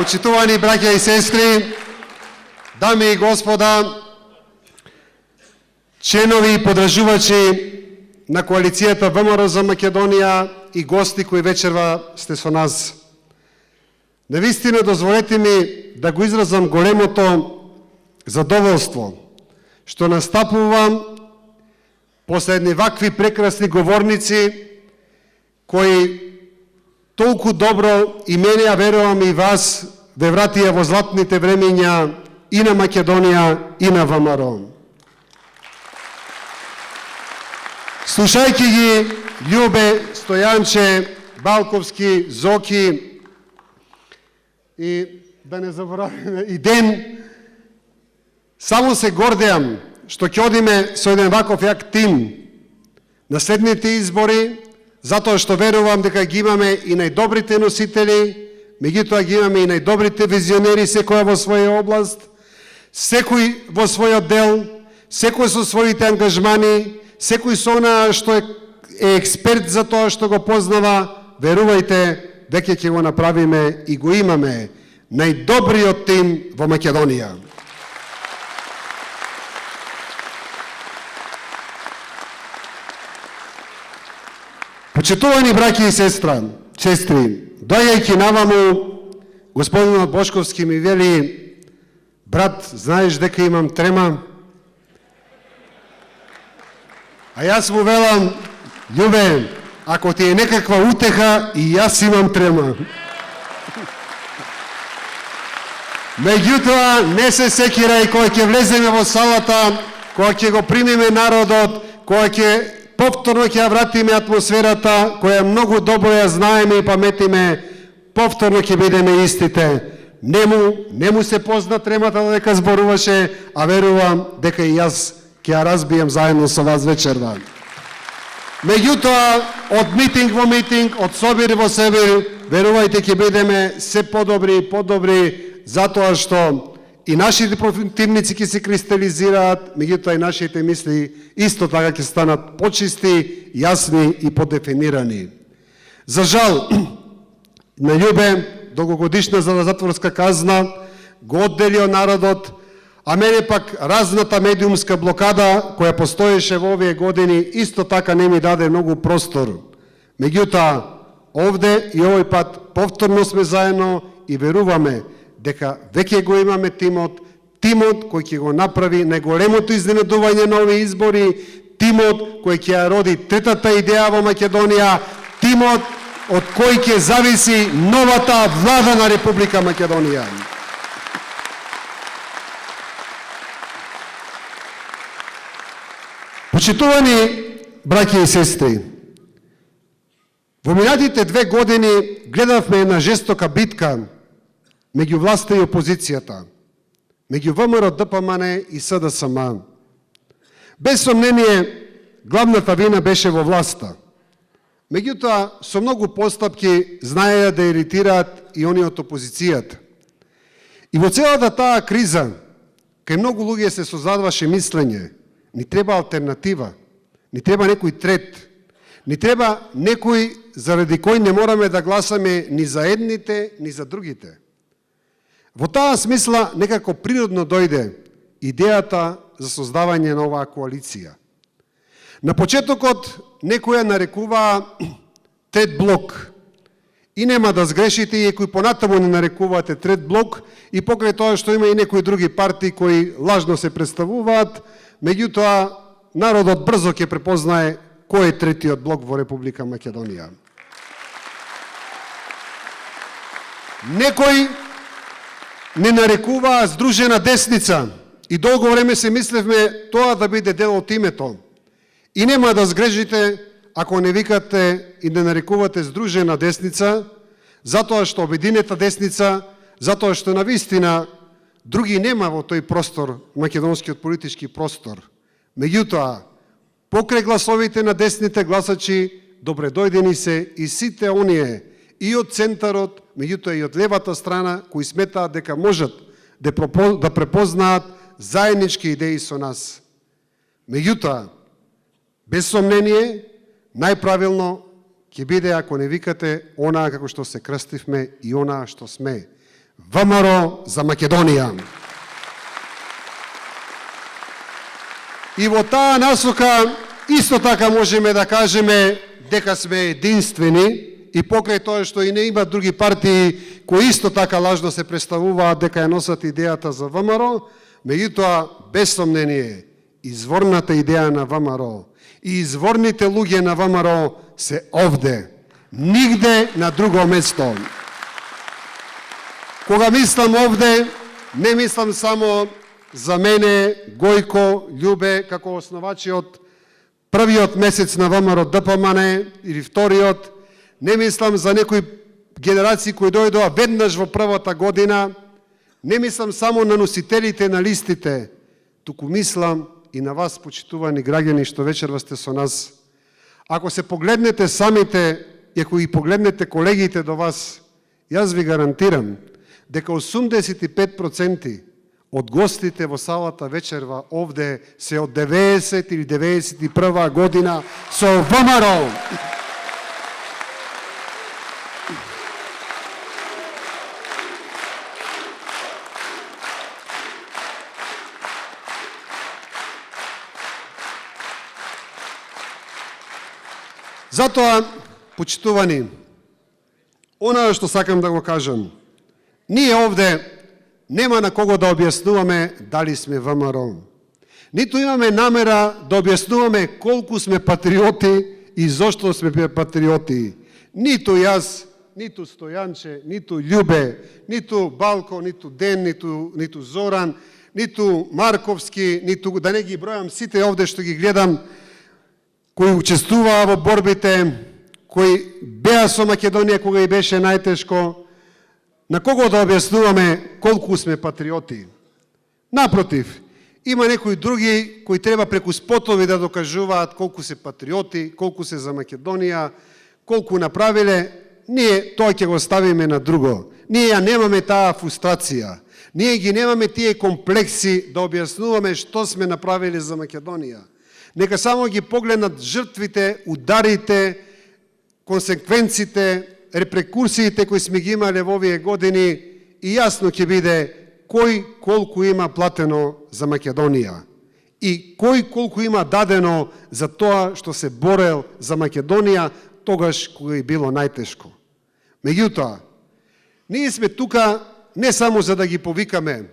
Почитувани браќа и сестри, дами и господа, членови и подржувачи на коалицијата ВМРО за Македонија и гости кои вечерва сте со нас. Навистина дозволете ми да го изразам големото задоволство што настапувам после едни вакви прекрасни говорници кои толку добро и мене, а верувам и вас, ве вратија во златните времења и на Македонија и на ВМРО. Слушајќи ги Љубе, Стојанче, Балковски, Зоки и да не забораваме и Ден, само се гордеам што ќе одиме со еден ваков јак тим на следните избори, затоа што верувам дека ги имаме и најдобрите носители, меѓутоа ги имаме и најдобрите визионери, секој во своја област, секој во својот дел, секој со своите ангажмани, секој со она што е експерт за тоа што го познава. Верувајте, веќе ќе го направиме и го имаме најдобриот тим во Македонија. Почитувани браќи и сестри, дојајќи наваму, господинот Бошковски ми вели: брат, знаеш дека имам трема? А јас му велам: Љубе, ако ти е некаква утеха, и јас имам трема. Меѓутоа, не се секирај, кога ќе влеземе во салата, кога ќе го примиме народот, кога ќе повторно ќе ја вратиме атмосферата, која многу добро ја знаеме и паметиме, повторно ќе бидеме истите. Не му се позна тремата дека зборуваше, а верувам дека и јас ќе ја разбием заедно со вас вечерва. Меѓутоа, од митинг во митинг, од собир во собир, верувајте ќе бидеме се подобри и подобри, затоа што и нашите противници ќе се кристализираат, меѓутоа и нашите мисли исто така ќе станат почисти, јасни и подефинирани. За жал, на Љубе долгогодишна затворска казна го одделио народот, а мене пак разната медиумска блокада која постоеше во овие години исто така не ми даде многу простор. Меѓутоа, овде и овој пат повторно сме заедно и веруваме дека веќе го имаме тимот кој ќе го направи најголемото изненадување на овие избори, тимот кој ќе ја роди третата идеја во Македонија, тимот од кој ќе зависи новата влада на Република Македонија. Почитувани браќи и сестри, во минатите 2 години гледавме една жестока битка меѓу власта и опозицијата, меѓу ВМРО, ДПМН и СДСМ. Без сомнение, главната вина беше во власта. Меѓутоа, со многу постапки знаеја да иритираат и они од опозицијата. И во целата таа криза, кај многу луѓе се создадваше мислење: ни треба алтернатива, ни треба некој трет, ни треба некој заради кој не мораме да гласаме ни за едните, ни за другите. Во таа смисла некако природно дојде идејата за создавање на оваа коалиција. На почетокот некоја нарекуваа трет блок. И нема да сгрешите, и кои понатаму не нарекуваате трет блок, и покрај тоа што има и некои други партии кои лажно се представуваат, меѓутоа народот брзо ќе препознае кој е третиот блок во Република Македонија. Некои не нарекуваа Здружена десница и долго време се мислевме тоа да биде дел од името. И нема да сгрешите ако не викате и не нарекувате Здружена десница, затоа што обединета десница, затоа што навистина други нема во тој простор, македонскиот политички простор. Меѓутоа, покрај гласовите на десните гласачи, добре дојдени се и сите оние и од центарот, меѓутоа и од левата страна, кои сметаат дека можат да препознаат заеднички идеи со нас. Меѓутоа, без сомнение, најправилно ќе биде ако не викате онаа како што се крстивме и онаа што сме. ВМРО за Македонија. И во таа насока исто така можеме да кажеме дека сме единствени и покрај тоа што и не има други партии кои исто така лажно се представуваат дека ја носат идејата за ВМРО, меѓутоа без сомнение изворната идеја на ВМРО и изворните луѓе на ВМРО се овде, нигде на друго место. Кога мислам овде, не мислам само за мене, Гојко, Љубе, како основачиот првиот месец на ВМРО ДПМН или вториот, не мислам за некои генерации кои дојдоа веднаш во првата година, не мислам само на носителите на листите, туку мислам и на вас, почитувани граѓани, што вечерва сте со нас. Ако се погледнете самите, и ако ги погледнете колегите до вас, јас ви гарантирам дека 85% од гостите во салата вечерва овде се од 90 или 91 година со ВМРО. Затоа, почитувани, оно што сакам да го кажам, ние овде нема на кого да објаснуваме дали сме ВМРО. Ниту имаме намера да објаснуваме колку сме патриоти и зошто сме патриоти. Ниту јас, ниту Стојанче, ниту Љубе, ниту Балко, ниту Ден, ниту Зоран, ниту Марковски, ниту да не ги бројам сите овде што ги гледам, кои учествуваа во борбите, кои беа со Македонија кога и беше најтешко, на кого да објаснуваме колку сме патриоти. Напротив, има некои други кои треба преку спотови да докажуваат колку се патриоти, колку се за Македонија, колку направиле. Ние тоа ќе го ставиме на друго. Ние ја немаме таа фрустрација. Ние ги немаме тие комплекси да објаснуваме што сме направиле за Македонија. Нека само ги погледнат жртвите, ударите, консеквенците, репрекурсиите кои сме ги имале во овие години и јасно ќе биде кој колку има платено за Македонија и кој колку има дадено за тоа што се борел за Македонија тогаш кога е било најтешко. Меѓутоа, ние сме тука не само за да ги повикаме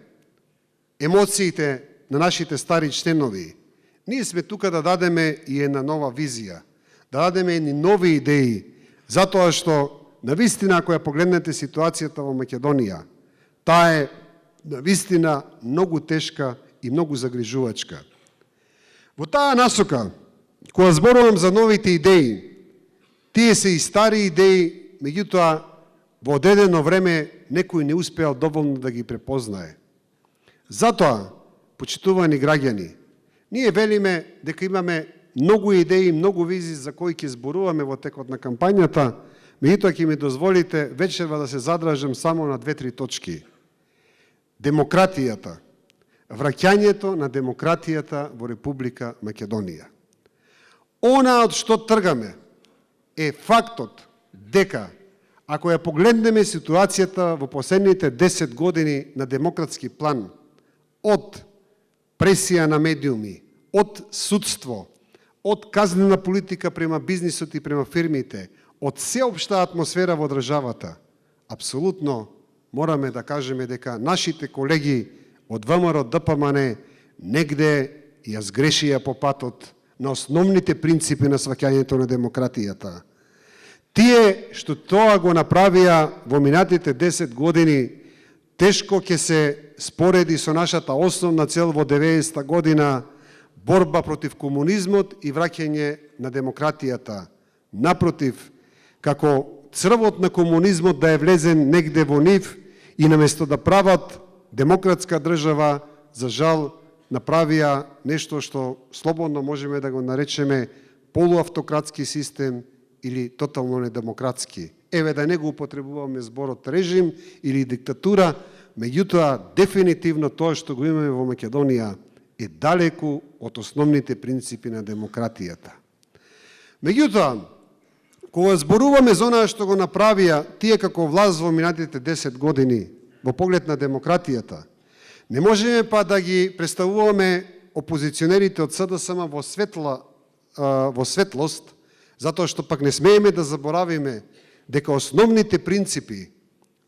емоциите на нашите стари членови, ние сме тука да дадеме и една нова визија, да дадеме и нови идеи, затоа што навистина, ако ја погледнете ситуацијата во Македонија, таа е навистина многу тешка и многу загрижувачка. Во таа насока, кога зборувам за новите идеи, тие се и стари идеи, меѓутоа во одредено време некој не успеал доволно да ги препознае. Затоа, почитувани граѓани, ние велиме дека имаме многу идеи, многу визии за кои ќе зборуваме во текот на кампањата, меѓутоа ќе ми дозволите вечерва да се задражам само на 2-3 точки. Демократијата, враќањето на демократијата во Република Македонија. Она од што тргаме е фактот дека ако ја погледнеме ситуацијата во последните 10 години на демократски план, од пресија на медиуми, од судство, од казнена политика према бизнисот и према фирмите, од сеопшта атмосфера во државата, апсолутно мораме да кажеме дека нашите колеги од ВМРО ДПМН негде ја сгрешија по патот на основните принципи на сваќањето на демократијата. Тие што тоа го направија во минатите 10 години, тешко ќе се спореди со нашата основна цел во 90-та година, борба против комунизмот и враќање на демократијата. Напротив, како црвот на комунизмот да е влезен негде во нив и наместо да прават демократска држава, за жал, направија нешто што слободно можеме да го наречеме полуавтократски систем или тотално недемократски. Еве да не го употребуваме зборот режим или диктатура, меѓутоа дефинитивно тоа што го имаме во Македонија е далеку од основните принципи на демократијата. Меѓутоа, кога зборуваме за онаа што го направија тие како власт во минатите 10 години, во поглед на демократијата. Не можеме па да ги представуваме опозиционерите од СДСМ во светлост, затоа што пак не смееме да заборавиме дека основните принципи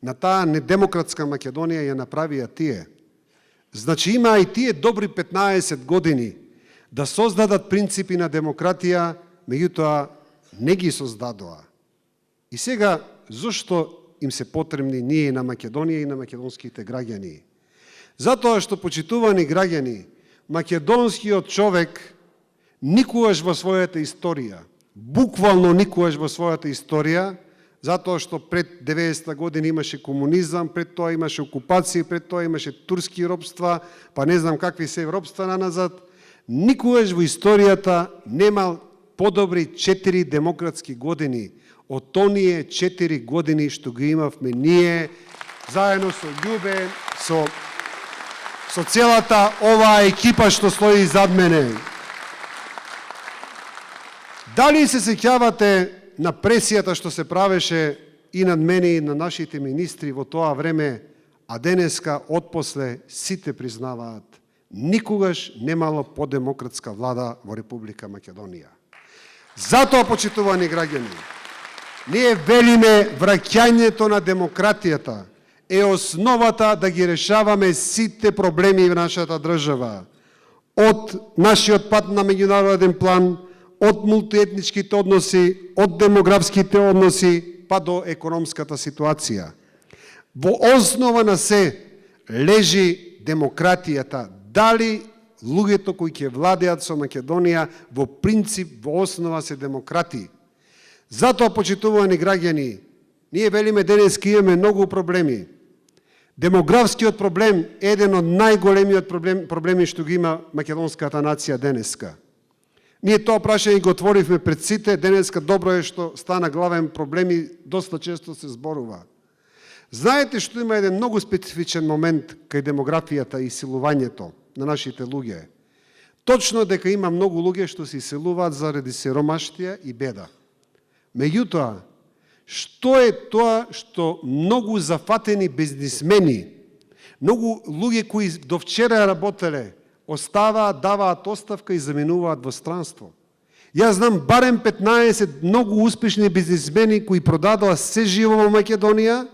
на таа недемократска Македонија ја направија тие. Значи има и тие добри 15 години да создадат принципи на демократија, меѓутоа не ги создадоа. И сега, зошто им се потребни ние на Македонија и на македонските граѓани? Затоа што, почитувани граѓани, македонскиот човек никогаш во својата историја, буквално никогаш во својата историја, затоа што пред 90-та година имаше комунизам, пред тоа имаше окупација, пред тоа имаше турски робства, па не знам какви се робства наназад, никогаш во историјата немал подобри 4 демократски години од оние 4 години што ги имавме ние, заедно со Љубе, со целата оваа екипа што стои зад мене. Дали се сеќавате на пресијата што се правеше и над мене и на нашите министри во тоа време, а денеска отпосле сите признаваат, никогаш немало подемократска влада во Република Македонија. Затоа, почитувани граѓани, ние велиме враќањето на демократијата е основата да ги решаваме сите проблеми во нашата држава. Од нашиот пат на меѓународен план, од мултиетничките односи, од демографските односи, па до економската ситуација. Во основа на се лежи демократијата. Дали луѓето кои ќе владеат со Македонија во принцип, во основа се демократи. Затоа, почитувани граѓани, ние велиме денеска имаме многу проблеми. Демографскиот проблем е еден од најголемиот проблеми што ги има македонската нација денеска. Ние тоа прашање го отворивме пред сите, денеска добро е што стана главен проблем и доста често се зборува. Знаете што има еден многу специфичен момент кај демографијата и силувањето на нашите луѓе. Точно дека има многу луѓе што се иселуваат заради сиромаштија и беда. Меѓутоа, што е тоа што многу зафатени бизнисмени, многу луѓе кои до вчера работеле, оставаат, даваат оставка и заминуваат во странство. Јас знам барем 15 многу успешни бизнисмени кои продадоа се живо во Македонија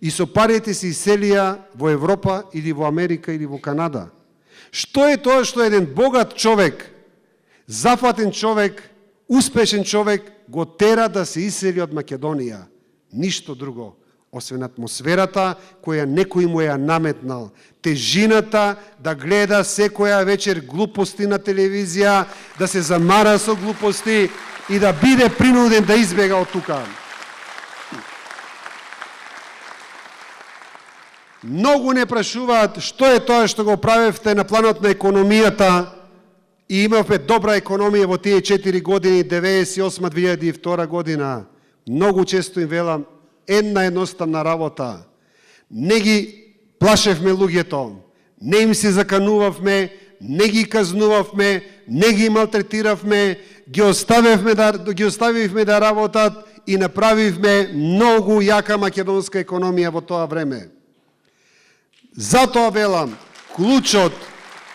и со парите се иселија во Европа или во Америка или во Канада. Што е тоа што еден богат човек, зафатен човек, успешен човек го тера да се исели од Македонија? Ништо друго, освен атмосферата која некој му ја наметнал. Тежината да гледа секоја вечер глупости на телевизија, да се замара со глупости и да биде принуден да избега од тука. Многу не прашуваат што е тоа што го правевте на планот на економијата и имавме добра економија во тие 4 години, 98-2002 година. Многу често им велам, една едноставна работа. Не ги плашевме луѓето, не им се заканувавме, не ги казнувавме, не ги малтретиравме, ги оставивме да работат и направивме многу јака македонска економија во тоа време. Затоа велам, клучот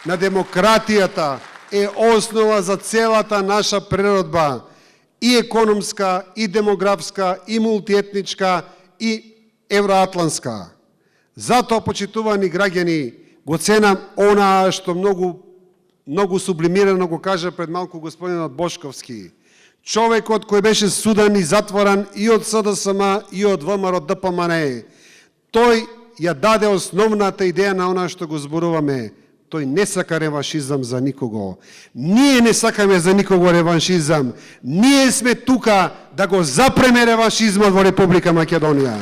на демократијата е основа за целата наша природба, и економска, и демографска, и мултиетничка, и евроатланска. Затоа, почитувани граѓани, го ценам онаа што многу сублимирано го кажа пред малку господинот Бошковски. Човекот кој беше судан и затворан и од СДСМ и од ВМРО ДПМН. Тој ја даде основната идеја на она што го зборуваме. Тој не сака реваншизам за никого. Ние не сакаме за никого реваншизам. Ние сме тука да го запреме реваншизмот во Република Македонија.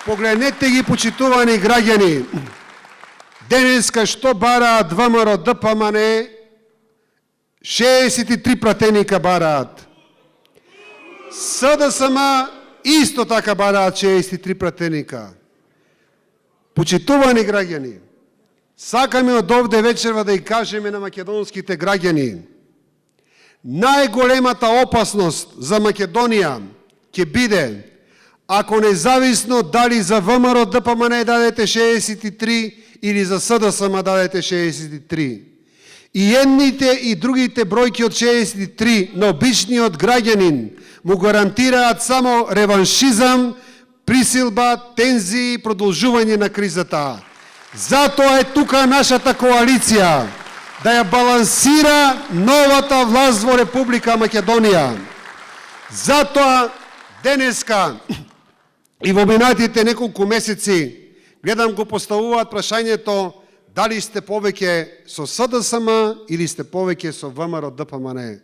Погледнете ги, почитувани граѓани. Денеска што бараат ВМРО ДПМН? 63 пратеника бараат. СДСМ исто така бараат 63 пратеника. Почитувани граѓани, сакаме од овде вечерва да и кажеме на македонските граѓани, најголемата опасност за Македонија ќе биде ако независно дали за ВМРО ДПМН дадете 63 или за СДСМ дадете 63. И едните и другите бројки од 63 на обичниот граѓанин му гарантираат само реваншизам, присилба, тензии и продолжување на кризата. Затоа е тука нашата коалиција, да ја балансира новата власт во Република Македонија. Затоа денеска и во минатите неколку месеци гледам го поставуваат прашањето дали сте повеќе со СДСМ или сте повеќе со ВМРО ДПМН.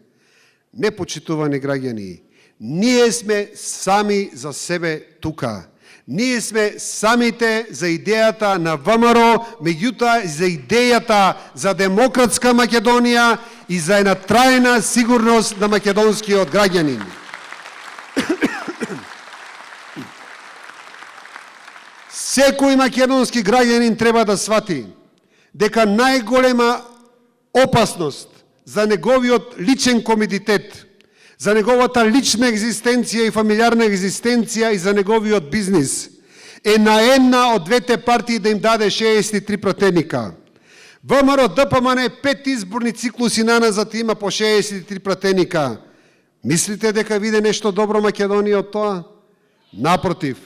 Непочитувани граѓани, ние сме сами за себе тука. Ние сме самите за идејата на ВМРО, меѓутоа за идејата за демократска Македонија и за една трајна сигурност на македонскиот граѓанин. Секој македонски граѓанин треба да свати дека најголема опасност за неговиот личен комедитет, за неговата лична екзистенција и фамилиарна екзистенција и за неговиот бизнис е на една од двете партии да им даде 63 пратеника. ВМРО ДПМН 5 изборни циклуси наназад има по 63 пратеника. Мислите дека виде нешто добро Македонија од тоа? Напротив,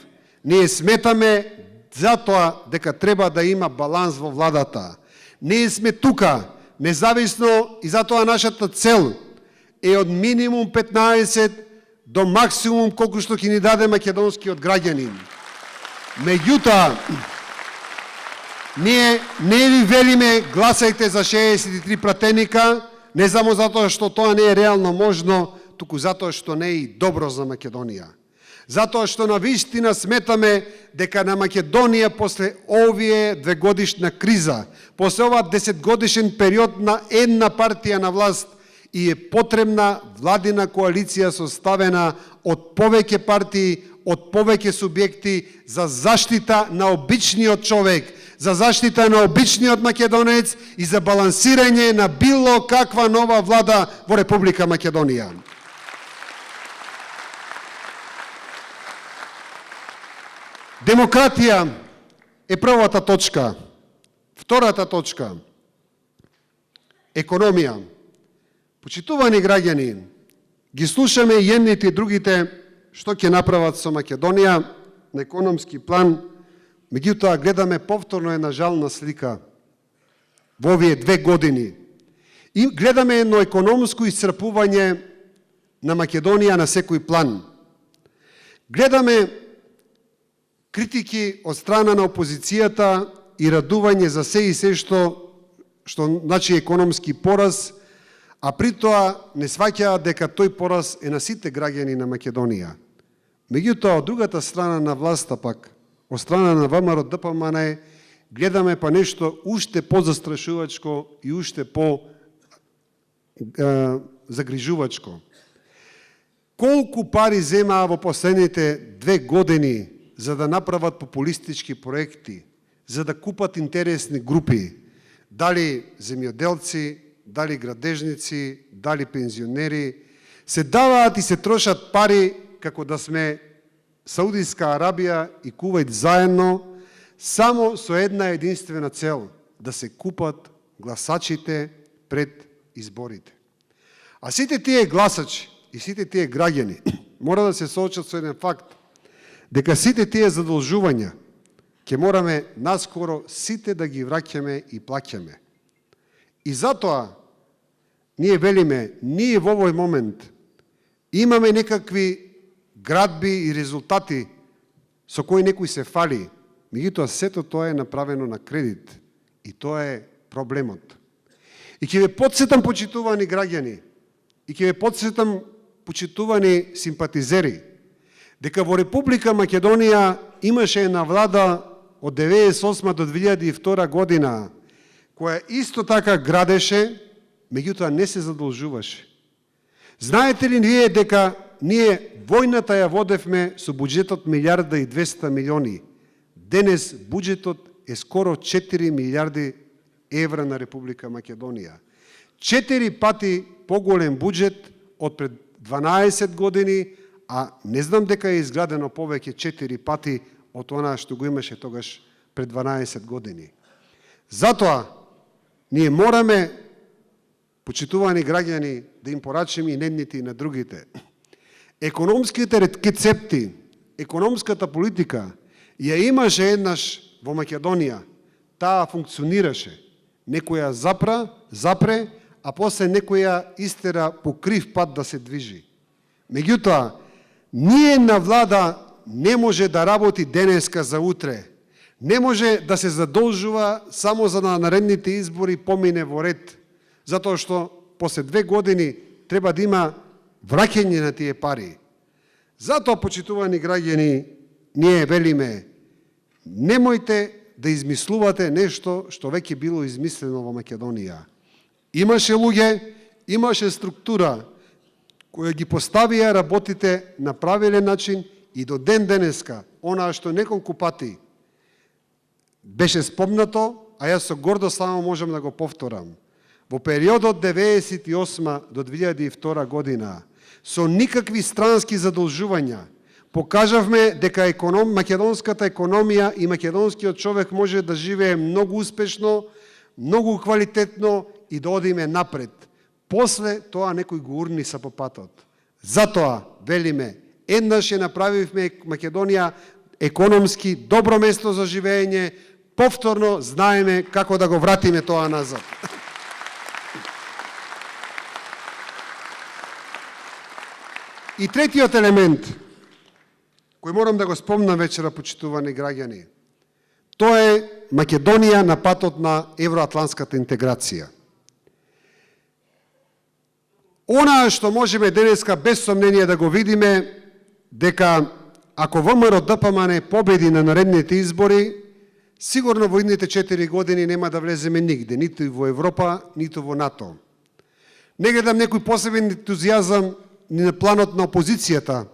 ние сметаме затоа дека треба да има баланс во владата. Ние сме тука, независно, и затоа нашата цел е од минимум 15 до максимум колку што ќе ни даде македонскиот граѓанин. Меѓутоа, ние не ви велиме гласајте за 63 пратеника, не само затоа што тоа не е реално можно, туку затоа што не е и добро за Македонија. Затоа што навистина сметаме дека на Македонија после овие двегодишна криза, после ова 10-годишен период на една партија на власт, и е потребна владина коалиција составена од повеќе партии, од повеќе субјекти за заштита на обичниот човек, за заштита на обичниот македонец и за балансирање на било каква нова влада во Република Македонија. Демократија е првата точка. Втората точка – економија. Почитувани граѓани, ги слушаме и едните и другите што ќе направат со Македонија на економски план, меѓутоа гледаме повторно една жална слика во овие 2 години. И гледаме едно економско исцрпување на Македонија на секој план. Гледаме критики од страна на опозицијата и радување за се и се што значи економски пораз, а при тоа не сваќаат дека тој пораз е на сите граѓани на Македонија. Меѓутоа, од другата страна на власта пак, од страна на ВМРО ДПМН, гледаме па нешто уште позастрашувачко и уште загрижувачко. Колку пари земаа во последните 2 години за да направат популистички проекти, за да купат интересни групи, дали земјоделци, дали градежници, дали пензионери, се даваат и се трошат пари како да сме Саудиска Арабија и Кувајт заедно, само со една единствена цел – да се купат гласачите пред изборите. А сите тие гласачи и сите тие граѓани мора да се соочат со еден факт, дека сите тие задолжувања ќе мораме наскоро сите да ги враќаме и плаќаме. И затоа ние велиме, ние во овој момент имаме некакви градби и резултати со кои некој се фали, меѓутоа сето тоа е направено на кредит и тоа е проблемот. И ќе ве потсетам, почитувани граѓани, и ќе ве потсетам, почитувани симпатизери, дека во Република Македонија имаше една влада од 1998 до 2002 година, која исто така градеше, меѓутоа не се задолжуваше. Знаете ли вие дека ние војната ја водевме со буџетот 1,2 милиарди? Денес буџетот е скоро 4 милиарди евра на Република Македонија. 4 пати поголем буџет од пред 12 години, а не знам дека е изградено повеќе 4 пати од она што го имаше тогаш пред 12 години. Затоа, ние мораме, почитувани граѓани, да им порачиме и недните и на другите. Економските рецепти, економската политика ја имаше еднаш во Македонија. Таа функционираше. Некоја запре, а после некоја истера по крив пат да се движи. Меѓутоа, ниедна влада не може да работи денеска за утре. Не може да се задолжува само за на наредните избори помине во ред. Затоа што после 2 години треба да има враќање на тие пари. Затоа, почитувани граѓани, ние велиме, немојте да измислувате нешто што веќе било измислено во Македонија. Имаше луѓе, имаше структура која ги поставија работите на правилен начин и до ден денеска, онаа што неколку пати беше спомнато, а јас со гордост само можам да го повторам. Во периодот 1998 до 2002 година, со никакви странски задолжувања, покажавме дека македонската економија и македонскиот човек може да живее многу успешно, многу квалитетно и да одиме напред. После тоа некој го урни са по патот. Затоа, велиме, еднаш ја направивме Македонија економски добро место за живење, повторно знаеме како да го вратиме тоа назад. И третиот елемент, кој морам да го спомнам вечера, почитувани граѓани, тоа е Македонија на патот на евроатлантската интеграција. Она што можеме денеска без сомнение да го видиме, дека ако ВМРО ДПМН победи на наредните избори, сигурно во идните 4 години нема да влеземе нигде, ниту во Европа, ниту во НАТО. Не гледам некој посебен ентузијазам ни на планот на опозицијата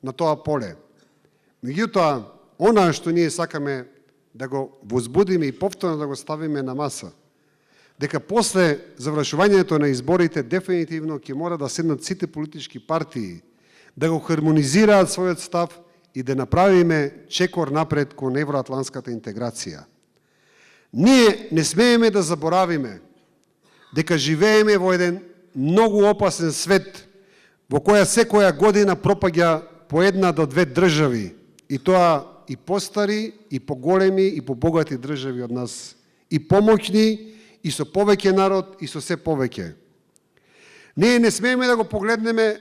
на тоа поле. Меѓутоа, она што ние сакаме да го возбудиме и повторно да го ставиме на маса, дека после завршувањето на изборите дефинитивно ќе мора да седнат сите политички партии, да го хармонизираат својот став и да направиме чекор напред кон евроатлантската интеграција. Ние не смееме да заборавиме дека живееме во еден многу опасен свет, во која секоја година пропаѓа по 1 до 2 држави, и тоа и постари, и поголеми, и побогати држави од нас, и помоќни, и со повеќе народ, и со се повеќе. Ние не смееме да го погледнеме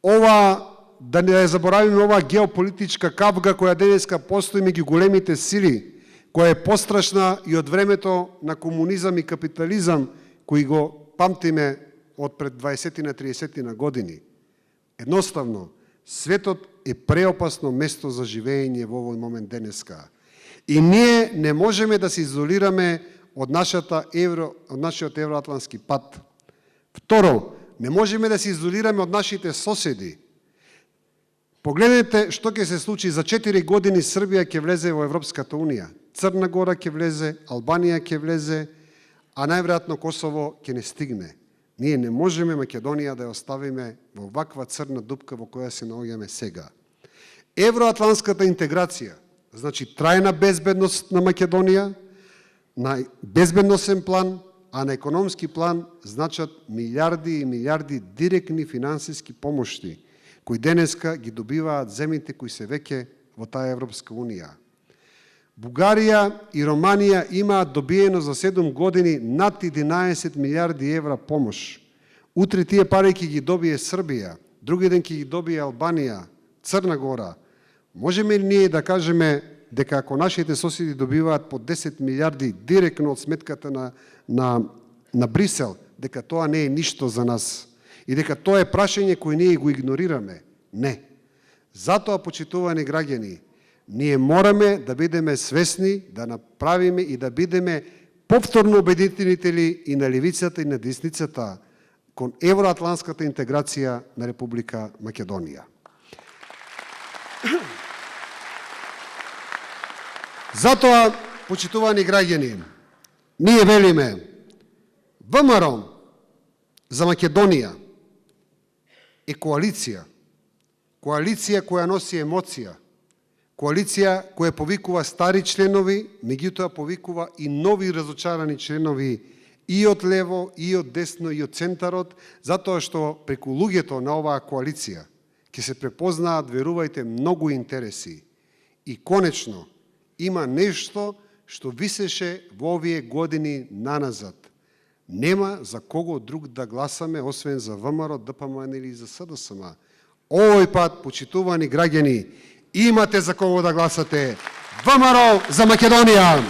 ова, да не заборавиме ова геополитичка кавга која денеска постои меѓу големите сили, која е пострашна и од времето на комунизам и капитализам, кои го памтиме од пред 20-30 години. Едноставно, светот е преопасно место за живење во овој момент денеска. И ние не можеме да се изолираме од нашиот евроатлантски пат. Второ, не можеме да се изолираме од нашите соседи. Погледнете што ќе се случи за 4 години. Србија ќе влезе во Европската унија, Црна Гора ќе влезе, Албанија ќе влезе, а најверојатно Косово ќе не стигне. Ние не можеме Македонија да ја оставиме во ваква црна дупка во која се наоѓаме сега. Евроатлантската интеграција значи трајна безбедност на Македонија, на безбедносен план, а на економски план значат милиарди и милиарди директни финансиски помошти, кои денеска ги добиваат земјите кои се веќе во таа Европска унија. Бугарија и Романија имаат добиено за 7 години над 11 милиарди евра помош. Утре тие пари ќе ги добие Србија, други ден ќе ги добие Албанија, Црна Гора. Можеме ли ние да кажеме дека ако нашите соседи добиваат по 10 милиарди директно од сметката на Брисел, дека тоа не е ништо за нас и дека тоа е прашање кој ние го игнорираме? Не. Затоа, почитувани граѓани, ние мораме да бидеме свесни, да направиме и да бидеме повторно обединители и на левицата и на десницата кон евроатлантската интеграција на Република Македонија. Затоа, почитувани граѓани, ние велиме ВМРО за Македонија е коалиција, коалиција која носи емоција, коалиција која повикува стари членови, меѓутоа повикува и нови разочарани членови и од лево, и од десно, и од центарот, затоа што преку луѓето на оваа коалиција ќе се препознаат, верувајте, многу интереси. И конечно, има нешто што висеше во овие години наназад. Нема за кого друг да гласаме, освен за ВМРО, ДПМН или за СДСМ. Овој пат, почитувани граѓани, имате за кого да гласате. ВМРО за Македонија!